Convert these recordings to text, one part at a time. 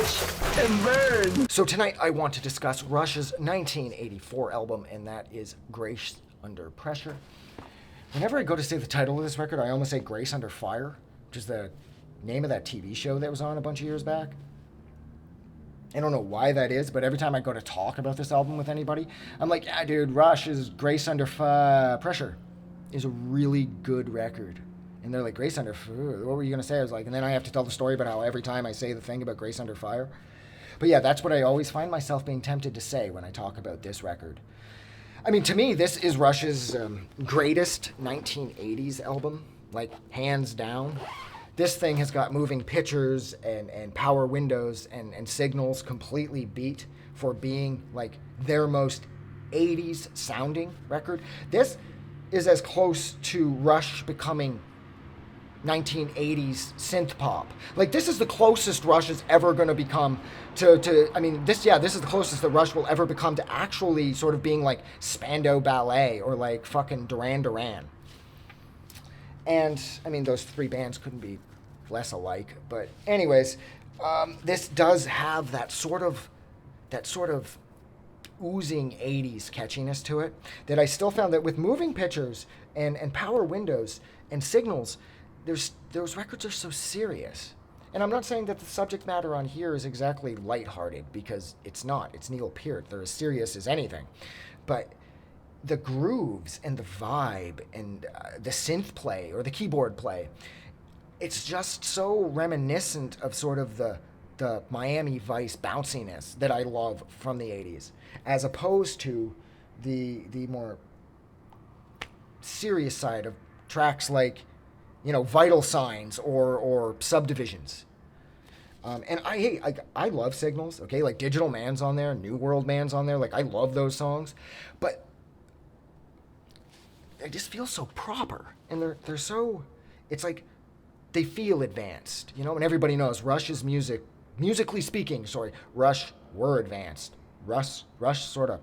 Watch and learn. So tonight I want to discuss Rush's 1984 album, and that is Grace Under Pressure. Whenever I go to say the title of this record, I almost say Grace Under Fire, which is the name of that TV show that was on a bunch of years back. I don't know why that is, but every time I go to talk about this album with anybody, I'm like, yeah, dude, Rush's Grace Under Pressure is a really good record. And they're like, Grace Under Fire? What were you going to say? I was like, and then I have to tell the story about how every time I say the thing about Grace Under Fire. But yeah, that's what I always find myself being tempted to say when I talk about this record. I mean, to me, this is Rush's greatest 1980s album, like hands down. This thing has got moving pictures and power windows and signals completely beat for being like their most 80s sounding record. This is as close to Rush becoming 1980s synth pop. Like, this is the closest Rush is ever going to become this is the closest that Rush will ever become to actually sort of being like Spandau Ballet or like fucking Duran Duran. And, I mean, those three bands couldn't be less alike. But anyways, this does have that sort of oozing 80s catchiness to it that I still found that with moving pictures and power windows and signals, those records are so serious. And I'm not saying that the subject matter on here is exactly lighthearted, because it's not. It's Neil Peart. They're as serious as anything. But the grooves and the vibe and the synth play or the keyboard play, it's just so reminiscent of sort of the Miami Vice bounciness that I love from the 80s, as opposed to the more serious side of tracks like, you know, Vital Signs or Subdivisions. And I love Signals, okay? Like Digital Man's on there, New World Man's on there. Like, I love those songs. But they just feel so proper. And they're so, it's like they feel advanced, you know? And everybody knows Rush's musically speaking, Rush were advanced. Rush sort of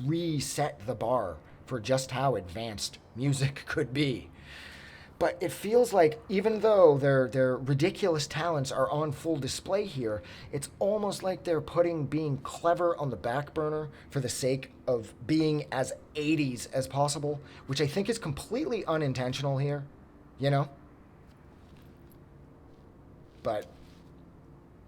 reset the bar for just how advanced music could be. But it feels like, even though their ridiculous talents are on full display here, it's almost like they're putting being clever on the back burner for the sake of being as 80s as possible, which I think is completely unintentional here, you know? But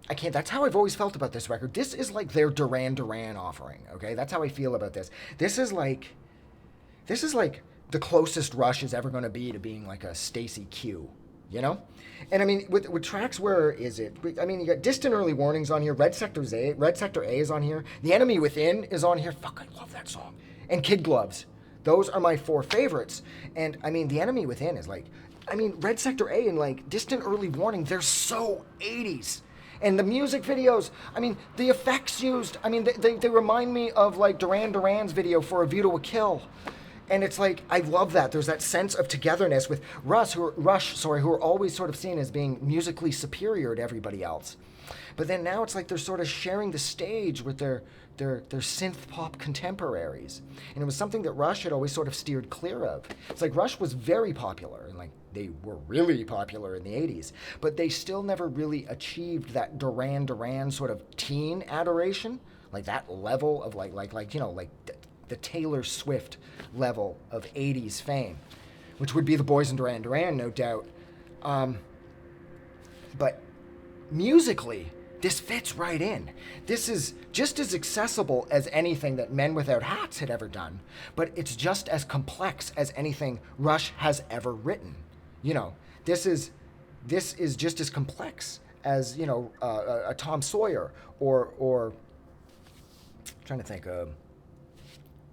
I can't, that's how I've always felt about this record. This is like their Duran Duran offering, okay? That's how I feel about this. This is like the closest Rush is ever going to be to being like a Stacy Q, you know? And I mean, with tracks, where is it? I mean, you got Distant Early Warnings on here, Red Sector A is on here, The Enemy Within is on here, fuck, I love that song, and Kid Gloves. Those are my four favorites. And I mean, The Enemy Within is like, I mean, Red Sector A and like Distant Early Warning, they're so 80s. And the music videos, I mean, the effects used, I mean, they remind me of like Duran Duran's video for A View to a Kill. And it's like, I love that. There's that sense of togetherness with Rush, who are always sort of seen as being musically superior to everybody else. But then now it's like they're sort of sharing the stage with their synth pop contemporaries. And it was something that Rush had always sort of steered clear of. It's like Rush was very popular, and like they were really popular in the 80s, but they still never really achieved that Duran Duran sort of teen adoration, like that level of like you know, like the Taylor Swift level of 80s fame, which would be the boys in Duran Duran, no doubt. But musically, this fits right in. This is just as accessible as anything that Men Without Hats had ever done, but it's just as complex as anything Rush has ever written. You know, this is just as complex as, you know, a Tom Sawyer or I'm trying to think of,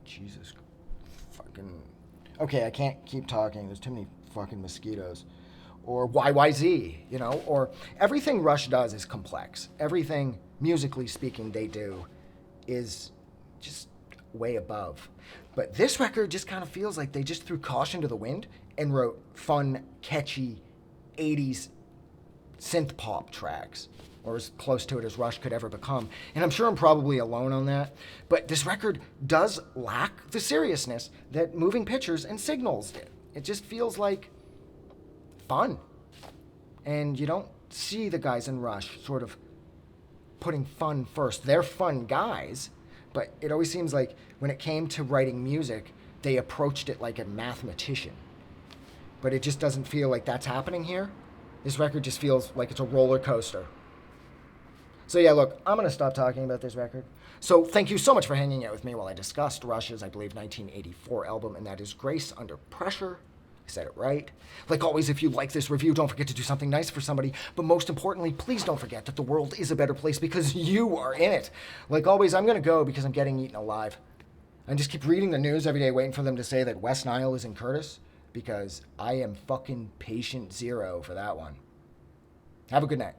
Jesus fucking, okay, I can't keep talking, there's too many fucking mosquitoes. Or YYZ, you know, or everything Rush does is complex. Everything, musically speaking, they do is just way above. But this record just kind of feels like they just threw caution to the wind and wrote fun, catchy 80s synth pop tracks, or as close to it as Rush could ever become. And I'm sure I'm probably alone on that, but this record does lack the seriousness that Moving Pictures and Signals did. It just feels like fun. And you don't see the guys in Rush sort of putting fun first. They're fun guys, but it always seems like when it came to writing music, they approached it like a mathematician. But it just doesn't feel like that's happening here. This record just feels like it's a roller coaster. So yeah, look, I'm going to stop talking about this record. So thank you so much for hanging out with me while I discussed Rush's, I believe, 1984 album, and that is Grace Under Pressure. I said it right. Like always, if you like this review, don't forget to do something nice for somebody. But most importantly, please don't forget that the world is a better place because you are in it. Like always, I'm going to go because I'm getting eaten alive. And just keep reading the news every day, waiting for them to say that West Nile is in Curtis, because I am fucking patient zero for that one. Have a good night.